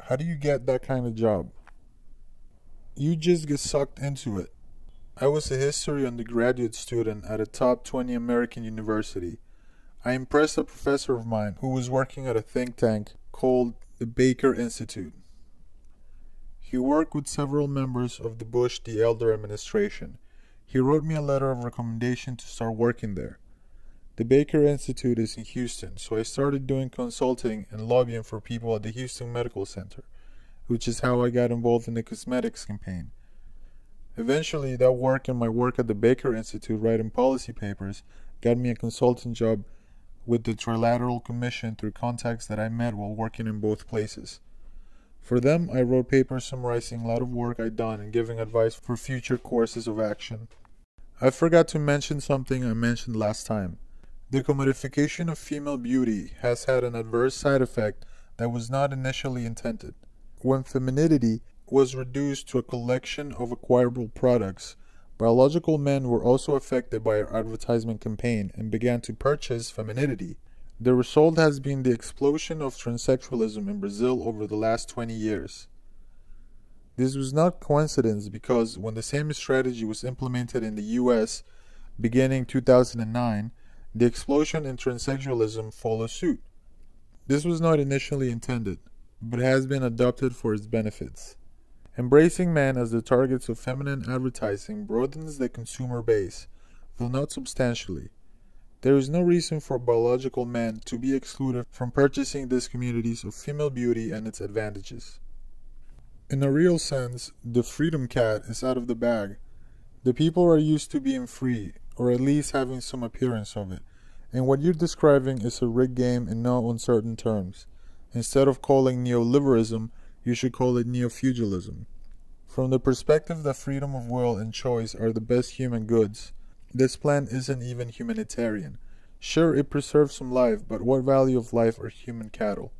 How do you get that kind of job? You just get sucked into it. I was a history undergraduate student at a top 20 American university. I impressed a professor of mine who was working at a think tank called the Baker Institute. He worked with several members of the Bush the Elder administration. He wrote me a letter of recommendation to start working there. The Baker Institute is in Houston, so I started doing consulting and lobbying for people at the Houston Medical Center, which is how I got involved in the cosmetics campaign. Eventually, that work and my work at the Baker Institute writing policy papers got me a consulting job with the Trilateral Commission through contacts that I met while working in both places. For them, I wrote papers summarizing a lot of work I'd done and giving advice for future courses of action. I forgot to mention something I mentioned last time. The commodification of female beauty has had an adverse side effect that was not initially intended. When femininity was reduced to a collection of acquirable products, biological men were also affected by our advertisement campaign and began to purchase femininity. The result has been the explosion of transsexualism in Brazil over the last 20 years. This was not coincidence because when the same strategy was implemented in the US beginning 2009, the explosion in transsexualism followed suit. This was not initially intended, but has been adopted for its benefits. Embracing men as the targets of feminine advertising broadens the consumer base, though not substantially. There is no reason for biological men to be excluded from purchasing these communities of female beauty and its advantages. In a real sense, the freedom cat is out of the bag. The people are used to being free, or at least having some appearance of it, and what you're describing is a rigged game in no uncertain terms. Instead of calling neoliberalism, you should call it neo-feudalism. From the perspective that freedom of will and choice are the best human goods, this plan isn't even humanitarian. Sure, it preserves some life, but what value of life are human cattle?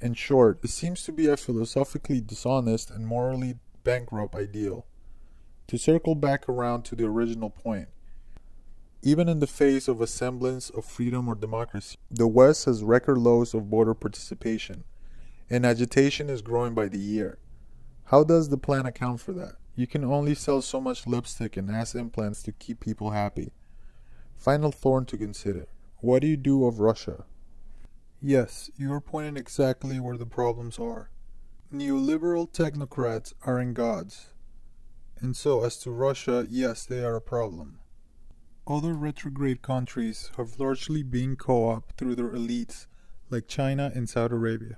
In short, it seems to be a philosophically dishonest and morally bankrupt ideal. To circle back around to the original point, even in the face of a semblance of freedom or democracy, the West has record lows of voter participation, and agitation is growing by the year. How does the plan account for that? You can only sell so much lipstick and ass implants to keep people happy. Final thorn to consider. What do you do of Russia? Yes, you are pointing exactly where the problems are. Neoliberal technocrats aren't gods. And so, as to Russia, yes, they are a problem. Other retrograde countries have largely been co-opted through their elites, like China and Saudi Arabia.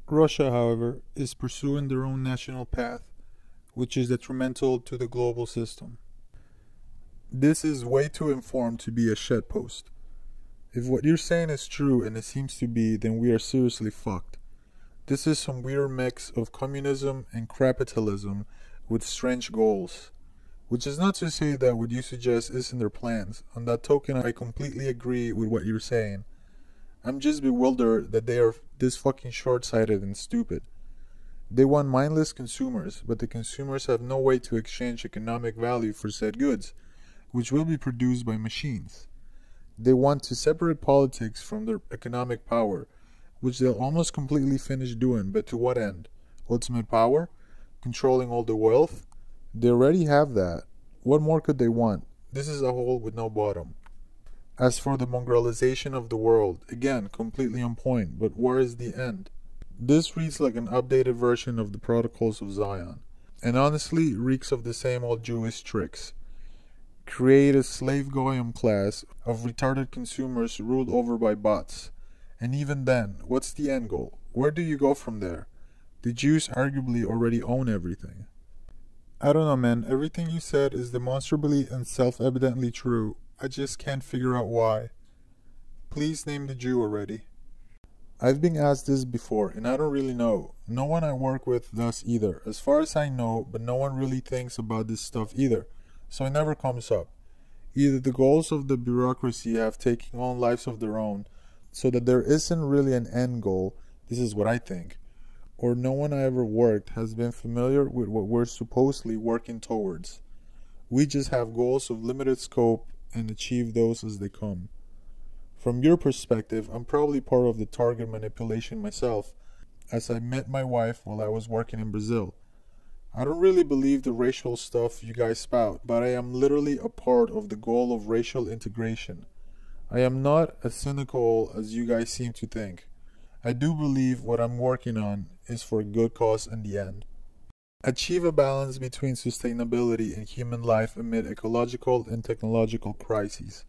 Russia, however, is pursuing their own national path, which is detrimental to the global system. This is way too informed to be a shitpost. If what you're saying is true, and it seems to be, then we are seriously fucked. This is some weird mix of communism and capitalism with strange goals. Which is not to say that what you suggest isn't their plans. On that token, I completely agree with what you're saying. I'm just bewildered that they are this fucking short-sighted and stupid. They want mindless consumers, but the consumers have no way to exchange economic value for said goods, which will be produced by machines. They want to separate politics from their economic power, which they'll almost completely finish doing, but to what end? Ultimate power? Controlling all the wealth? They already have that. What more could they want? This is a hole with no bottom. As for the mongrelization of the world, again, completely on point, but where is the end? This reads like an updated version of the Protocols of Zion, and honestly reeks of the same old Jewish tricks. Create a slave goyim class of retarded consumers ruled over by bots. And even then, what's the end goal? Where do you go from there? The Jews arguably already own everything. I don't know, man. Everything you said is demonstrably and self-evidently true. I just can't figure out why. Please name the Jew already. I've been asked this before, and I don't really know. No one I work with does either, as far as I know, but no one really thinks about this stuff either, so it never comes up. Either the goals of the bureaucracy have taken on lives of their own, so that there isn't really an end goal, this is what I think, or no one I ever worked has been familiar with what we're supposedly working towards. We just have goals of limited scope and achieve those as they come. From your perspective, I'm probably part of the target manipulation myself, as I met my wife while I was working in Brazil. I don't really believe the racial stuff you guys spout, but I am literally a part of the goal of racial integration. I am not as cynical as you guys seem to think. I do believe what I'm working on is for a good cause in the end. Achieve a balance between sustainability and human life amid ecological and technological crises.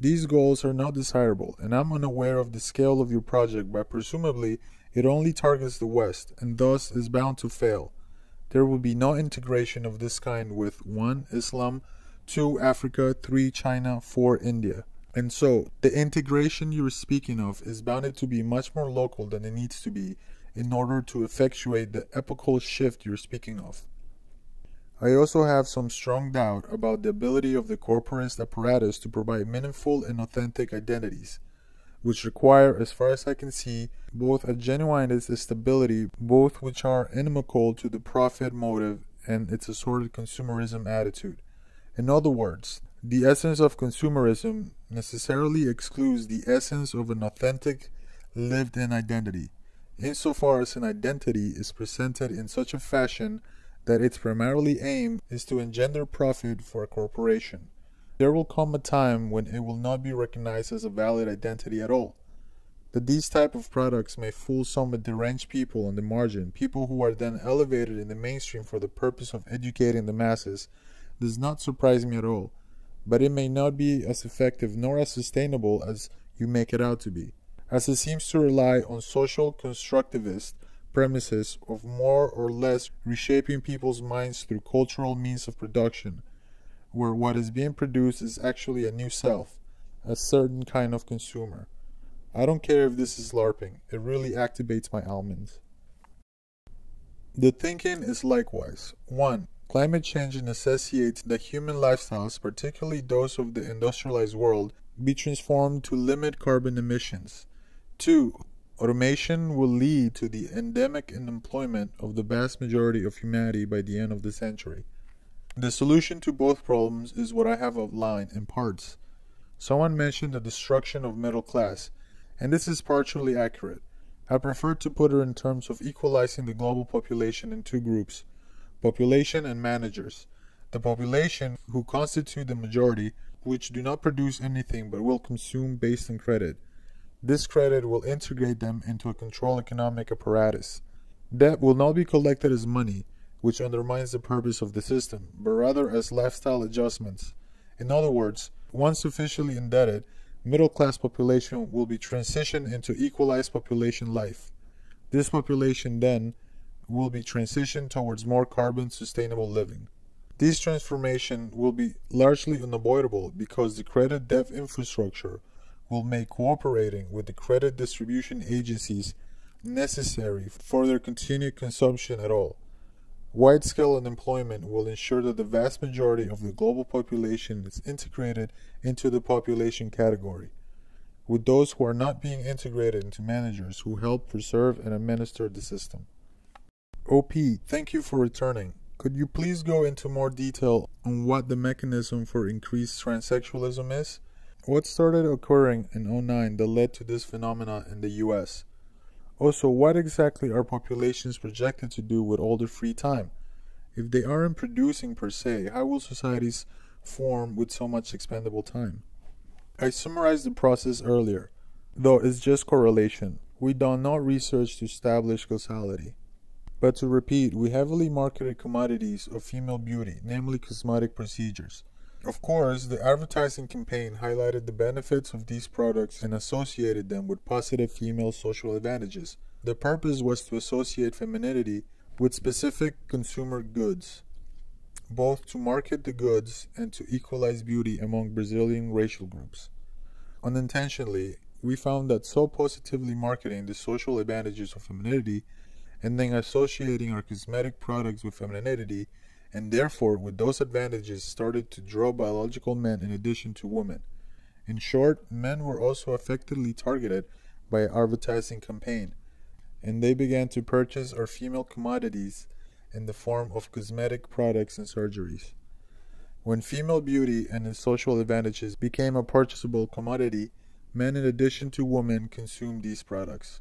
These goals are not desirable, and I'm unaware of the scale of your project, but presumably it only targets the West, and thus is bound to fail. There will be no integration of this kind with 1. Islam, 2. Africa, 3. China, 4. India. And so, the integration you're speaking of is bounded to be much more local than it needs to be in order to effectuate the epochal shift you're speaking of. I also have some strong doubt about the ability of the corporatist apparatus to provide meaningful and authentic identities, which require, as far as I can see, both a genuineness and stability, both which are inimical to the profit motive and its assorted consumerism attitude. In other words, the essence of consumerism necessarily excludes the essence of an authentic, lived-in identity, insofar as an identity is presented in such a fashion that its primarily aim is to engender profit for a corporation. There will come a time when it will not be recognized as a valid identity at all. That these type of products may fool some deranged people on the margin, people who are then elevated in the mainstream for the purpose of educating the masses, does not surprise me at all, but it may not be as effective nor as sustainable as you make it out to be, as it seems to rely on social constructivist premises of more or less reshaping people's minds through cultural means of production, where what is being produced is actually a new self, a certain kind of consumer. I don't care if this is LARPing, it really activates my almonds. The thinking is likewise. 1. Climate change necessitates that human lifestyles, particularly those of the industrialized world, be transformed to limit carbon emissions. 2. Automation will lead to the endemic unemployment of the vast majority of humanity by the end of the century. The solution to both problems is what I have outlined in parts. Someone mentioned the destruction of middle class, and this is partially accurate. I prefer to put it in terms of equalizing the global population in two groups, population and managers. The population, who constitute the majority, which do not produce anything but will consume based on credit. This credit will integrate them into a controlled economic apparatus. Debt will not be collected as money, which undermines the purpose of the system, but rather as lifestyle adjustments. In other words, once sufficiently indebted, middle-class population will be transitioned into equalized population life. This population then will be transitioned towards more carbon-sustainable living. This transformation will be largely unavoidable because the credit debt infrastructure will make cooperating with the credit distribution agencies necessary for their continued consumption at all. Wide-scale unemployment will ensure that the vast majority of the global population is integrated into the population category, with those who are not being integrated into managers who help preserve and administer the system. OP, thank you for returning. Could you please go into more detail on what the mechanism for increased transsexualism is? What started occurring in 2009 that led to this phenomena in the US? Also, what exactly are populations projected to do with all their free time? If they aren't producing per se, how will societies form with so much expendable time? I summarized the process earlier, though it's just correlation. We do not research to establish causality. But to repeat, we heavily marketed commodities of female beauty, namely cosmetic procedures. Of course, the advertising campaign highlighted the benefits of these products and associated them with positive female social advantages. The purpose was to associate femininity with specific consumer goods, both to market the goods and to equalize beauty among Brazilian racial groups. Unintentionally, we found that so positively marketing the social advantages of femininity and then associating our cosmetic products with femininity and therefore with those advantages started to draw biological men in addition to women. In short, men were also effectively targeted by our advertising campaign, and they began to purchase our female commodities in the form of cosmetic products and surgeries. When female beauty and its social advantages became a purchasable commodity, men in addition to women consumed these products.